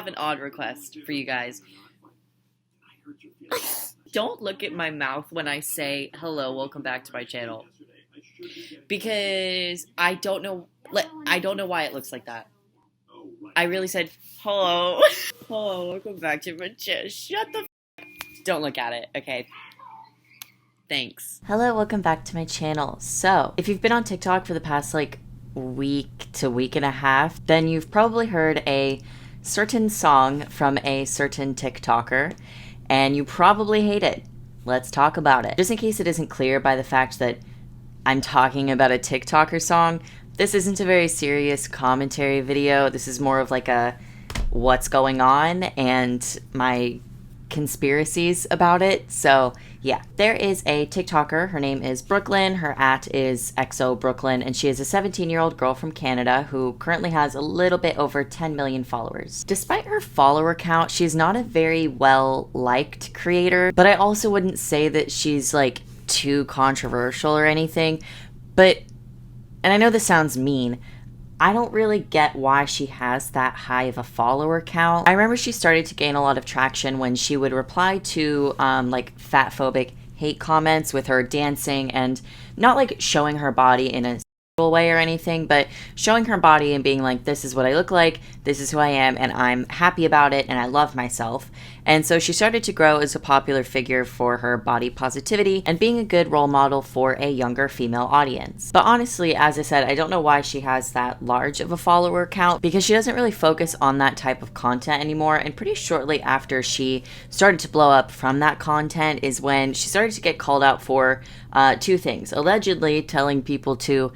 have an odd request for you guys. Don't look at my mouth when I say hello, welcome back to my channel. Because I don't know why it looks like that. I really said hello. Hello, welcome back to my channel. Shut the Don't look at it, okay? Thanks. Hello, welcome back to my channel. So, if you've been on TikTok for the past week to week and a half, then you've probably heard a certain song from a certain TikToker, and you probably hate it. Let's talk about it. Just in case it isn't clear by the fact that I'm talking about a TikToker song, this isn't a very serious commentary video. This is more of like a what's going on and my conspiracies about it. So yeah, there is a TikToker. Her name is Brooklynne. Her @ is XoBrooklynne, and she is a 17-year-old girl from Canada who currently has a little bit over 10 million followers. Despite her follower count, she's not a very well-liked creator, but I also wouldn't say that she's like too controversial or anything. But, and I know this sounds mean, I don't really get why she has that high of a follower count. I remember she started to gain a lot of traction when she would reply to like fat-phobic hate comments with her dancing and not like showing her body in a sexual way or anything, but showing her body and being like, this is what I look like, this is who I am, and I'm happy about it, and I love myself. And so she started to grow as a popular figure for her body positivity and being a good role model for a younger female audience. But honestly, as I said, I don't know why she has that large of a follower count, because she doesn't really focus on that type of content anymore. And pretty shortly after she started to blow up from that content is when she started to get called out for two things: allegedly telling people to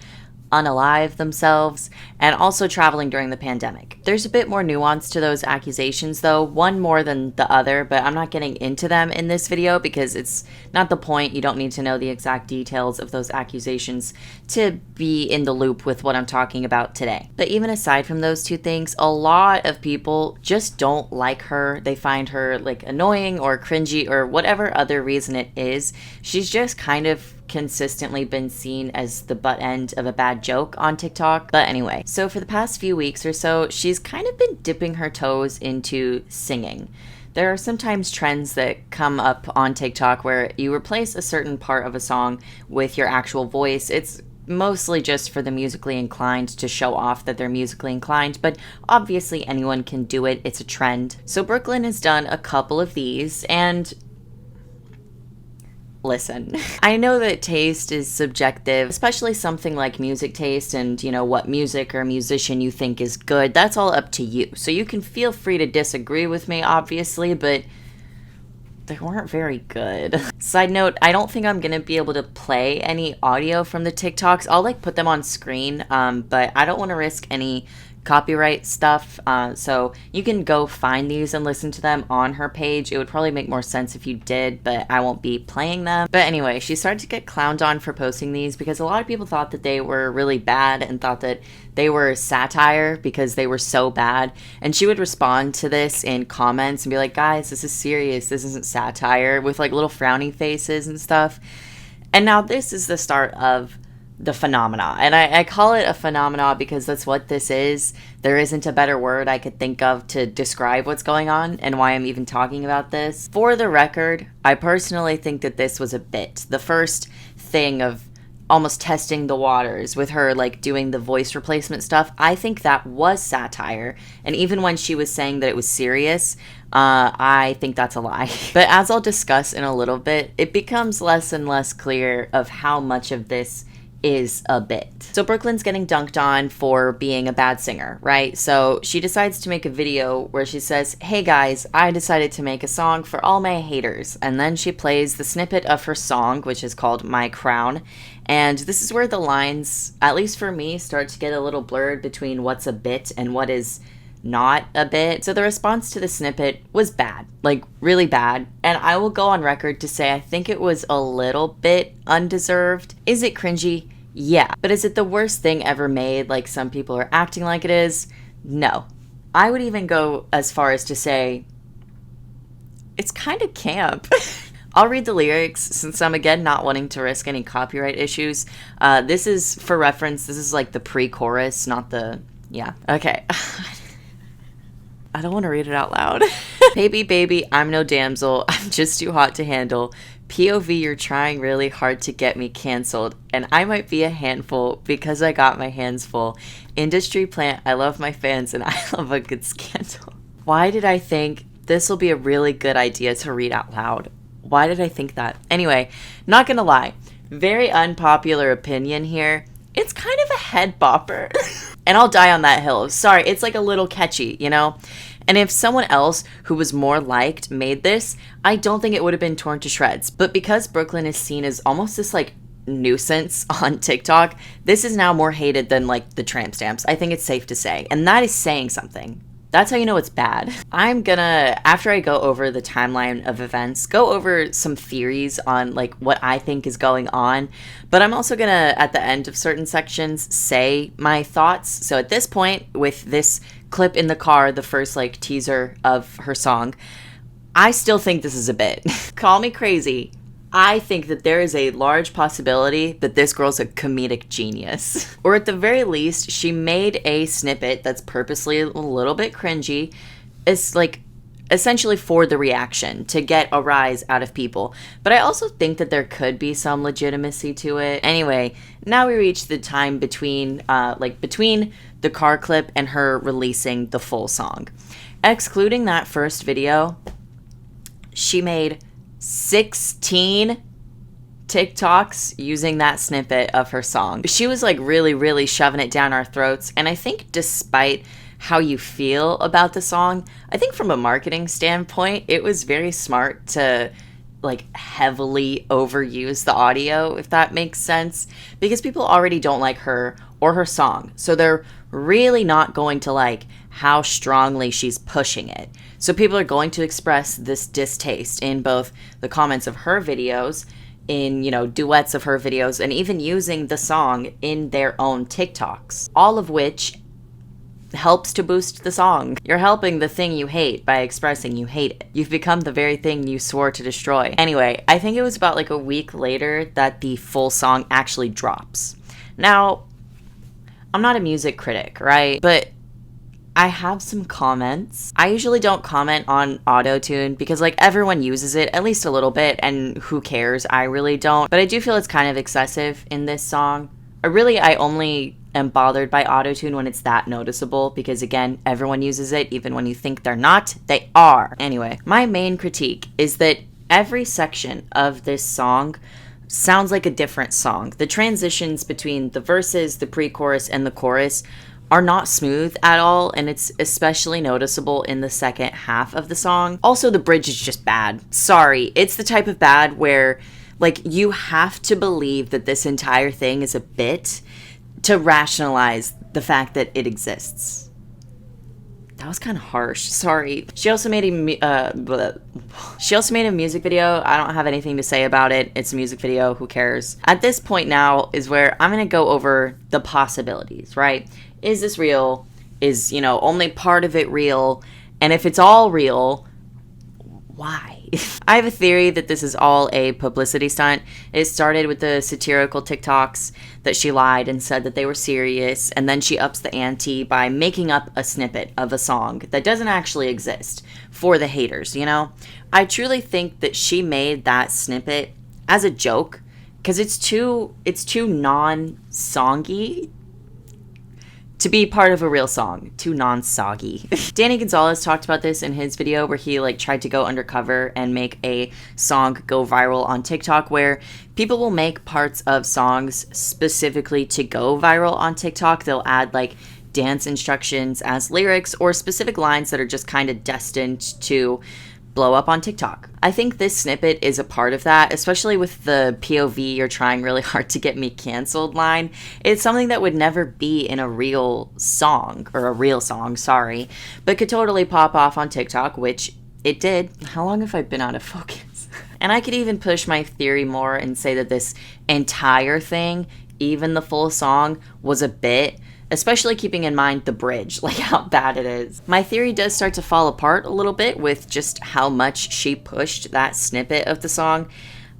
unalive themselves, and also traveling during the pandemic. There's a bit more nuance to those accusations though, one more than the other, but I'm not getting into them in this video because it's not the point. You don't need to know the exact details of those accusations to be in the loop with what I'm talking about today. But even aside from those two things, a lot of people just don't like her. They find her like annoying or cringy or whatever other reason it is. She's just kind of consistently been seen as the butt end of a bad joke on TikTok. But anyway, so for the past few weeks or so, she's kind of been dipping her toes into singing. There are sometimes trends that come up on TikTok where you replace a certain part of a song with your actual voice. It's mostly just for the musically inclined to show off that they're musically inclined, but obviously anyone can do it. It's a trend. So Brooklynne has done a couple of these, and listen, I know that taste is subjective, especially something like music taste and, you know, what music or musician you think is good. That's all up to you. So you can feel free to disagree with me, obviously, but they weren't very good. Side note, I don't think I'm gonna be able to play any audio from the TikToks. I'll like put them on screen, but I don't want to risk any copyright stuff, so you can go find these and listen to them on her page. It would probably make more sense if you did, but I won't be playing them. But anyway, she started to get clowned on for posting these because a lot of people thought that they were really bad and thought that they were satire because they were so bad. And she would respond to this in comments and be like, guys, this is serious, this isn't satire, with like little frowny faces and stuff. And now this is the start of the phenomena, and I call it a phenomena because that's what this is. There isn't a better word I could think of to describe what's going on and why I'm even talking about this. For the record, I personally think that this was a bit. The first thing of almost testing the waters with her like doing the voice replacement stuff, I think that was satire. And even when she was saying that it was serious, I think that's a lie. But as I'll discuss in a little bit, it becomes less and less clear of how much of this is a bit. So Brooklynne's getting dunked on for being a bad singer, right? So she decides to make a video where she says, hey guys, I decided to make a song for all my haters. And then she plays the snippet of her song, which is called My Crown. And this is where the lines, at least for me, start to get a little blurred between what's a bit and what is not a bit. So the response to the snippet was bad, like really bad. And I will go on record to say I think it was a little bit undeserved. Is it cringy? Yeah. But is it the worst thing ever made, like some people are acting like it is? No. I would even go as far as to say it's kind of camp. I'll read the lyrics since I'm again not wanting to risk any copyright issues. This is for reference. This is like the pre-chorus, not the, yeah. Okay. I don't want to read it out loud. Baby, baby, I'm no damsel. I'm just too hot to handle. POV, you're trying really hard to get me canceled. And I might be a handful because I got my hands full. Industry plant, I love my fans and I love a good scandal. Why did I think this will be a really good idea to read out loud? Why did I think that? Anyway, not gonna lie. Very unpopular opinion here. It's kind of a head bopper. And I'll die on that hill. Sorry, it's like a little catchy, you know? And if someone else who was more liked made this, I don't think it would have been torn to shreds. But because Brooklyn is seen as almost this like nuisance on TikTok, this is now more hated than like the tramp stamps. I think it's safe to say. And that is saying something. That's how you know it's bad. I'm gonna, after I go over the timeline of events, go over some theories on like what I think is going on, but I'm also gonna, at the end of certain sections, say my thoughts. So at this point, with this clip in the car, the first like teaser of her song, I still think this is a bit. Call me crazy. I think that there is a large possibility that this girl's a comedic genius. Or at the very least, she made a snippet that's purposely a little bit cringy. It's like essentially for the reaction, to get a rise out of people. But I also think that there could be some legitimacy to it. Anyway, now we reach the time between the car clip and her releasing the full song. Excluding that first video, she made 16 TikToks using that snippet of her song. She was like really shoving it down our throats. And I think despite how you feel about the song, I think from a marketing standpoint, it was very smart to like heavily overuse the audio, if that makes sense, because people already don't like her or her song. So they're really not going to like how strongly she's pushing it. So people are going to express this distaste in both the comments of her videos, in, you know, duets of her videos, and even using the song in their own TikToks, all of which helps to boost the song. You're helping the thing you hate by expressing you hate it. You've become the very thing you swore to destroy. Anyway, I think it was about like a week later that the full song actually drops. Now, I'm not a music critic, right? But I have some comments. I usually don't comment on auto-tune because like everyone uses it at least a little bit, and who cares? I really don't. But I do feel it's kind of excessive in this song. I only am bothered by auto-tune when it's that noticeable, because again, everyone uses it. Even when you think they're not, they are. Anyway, my main critique is that every section of this song sounds like a different song. The transitions between the verses, the pre-chorus, and the chorus are not smooth at all, and it's especially noticeable in the second half of the song. Also, the bridge is just bad. Sorry, it's the type of bad where like you have to believe that this entire thing is a bit to rationalize the fact that it exists. That was kind of harsh. Sorry. She also made a music video. I don't have anything to say about it. It's a music video. Who cares? At this point now is where I'm going to go over the possibilities, right? Is this real? Is, you know, only part of it real? And if it's all real, why? I have a theory that this is all a publicity stunt. It started with the satirical TikToks that she lied and said that they were serious, and then she ups the ante by making up a snippet of a song that doesn't actually exist for the haters, you know? I truly think that she made that snippet as a joke because it's too non-songy to be part of a real song. Too non-soggy. Danny Gonzalez talked about this in his video where he like tried to go undercover and make a song go viral on TikTok, where people will make parts of songs specifically to go viral on TikTok. They'll add like dance instructions as lyrics or specific lines that are just kind of destined to blow up on TikTok. I think this snippet is a part of that, especially with the POV "you're trying really hard to get me canceled" line. It's something that would never be in a real song, sorry, but could totally pop off on TikTok, which it did. How long have I been out of focus? And I could even push my theory more and say that this entire thing, even the full song, was a bit, especially keeping in mind the bridge, like how bad it is. My theory does start to fall apart a little bit with just how much she pushed that snippet of the song.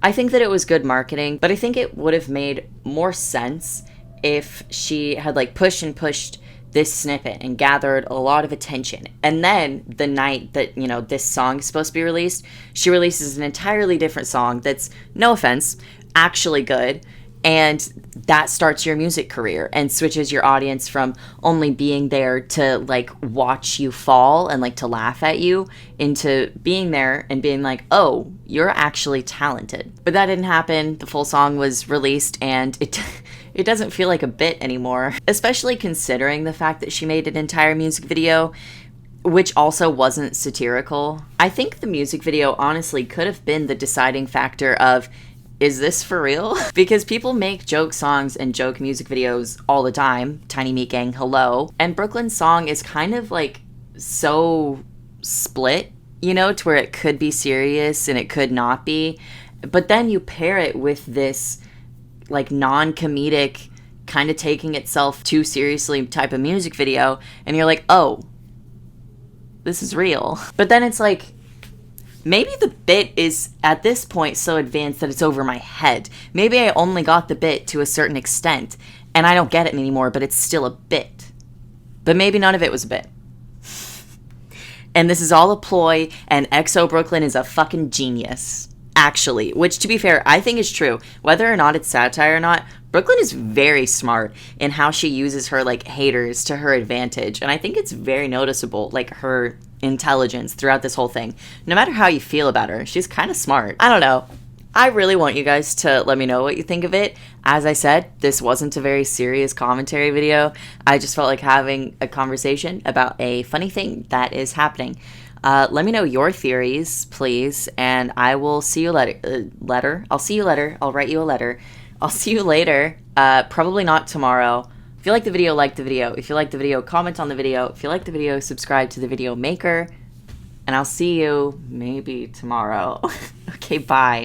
I think that it was good marketing, but I think it would have made more sense if she had like pushed this snippet and gathered a lot of attention. And then the night that, you know, this song is supposed to be released, she releases an entirely different song that's, no offense, actually good. And that starts your music career and switches your audience from only being there to like watch you fall and like to laugh at you into being there and being like, oh, you're actually talented. But that didn't happen. The full song was released and it doesn't feel like a bit anymore, especially considering the fact that she made an entire music video which also wasn't satirical. I think the music video honestly could have been the deciding factor of, is this for real? Because people make joke songs and joke music videos all the time. Tiny Meat Gang, hello. And Brooklyn's song is kind of like so split, you know, to where it could be serious and it could not be. But then you pair it with this like non-comedic, kind of taking itself too seriously type of music video, and you're like, oh, this is real. But then it's like, maybe the bit is at this point so advanced that it's over my head. Maybe I only got the bit to a certain extent and I don't get it anymore, but it's still a bit. But maybe none of it was a bit. And this is all a ploy, and XoBrooklynne is a fucking genius. Actually, which to be fair, I think is true. Whether or not it's satire or not, Brooklynne is very smart in how she uses her like haters to her advantage. And I think it's very noticeable, like her intelligence throughout this whole thing. No matter how you feel about her, she's kind of smart. I don't know. I really want you guys to let me know what you think of it. As I said, this wasn't a very serious commentary video. I just felt like having a conversation about a funny thing that is happening. Let me know your theories, please, and I will see you later. I'll see you later. I'll write you a letter. I'll see you later. Probably not tomorrow. If you like the video, like the video. If you like the video, comment on the video. If you like the video, subscribe to the video maker. And I'll see you maybe tomorrow. Okay, bye.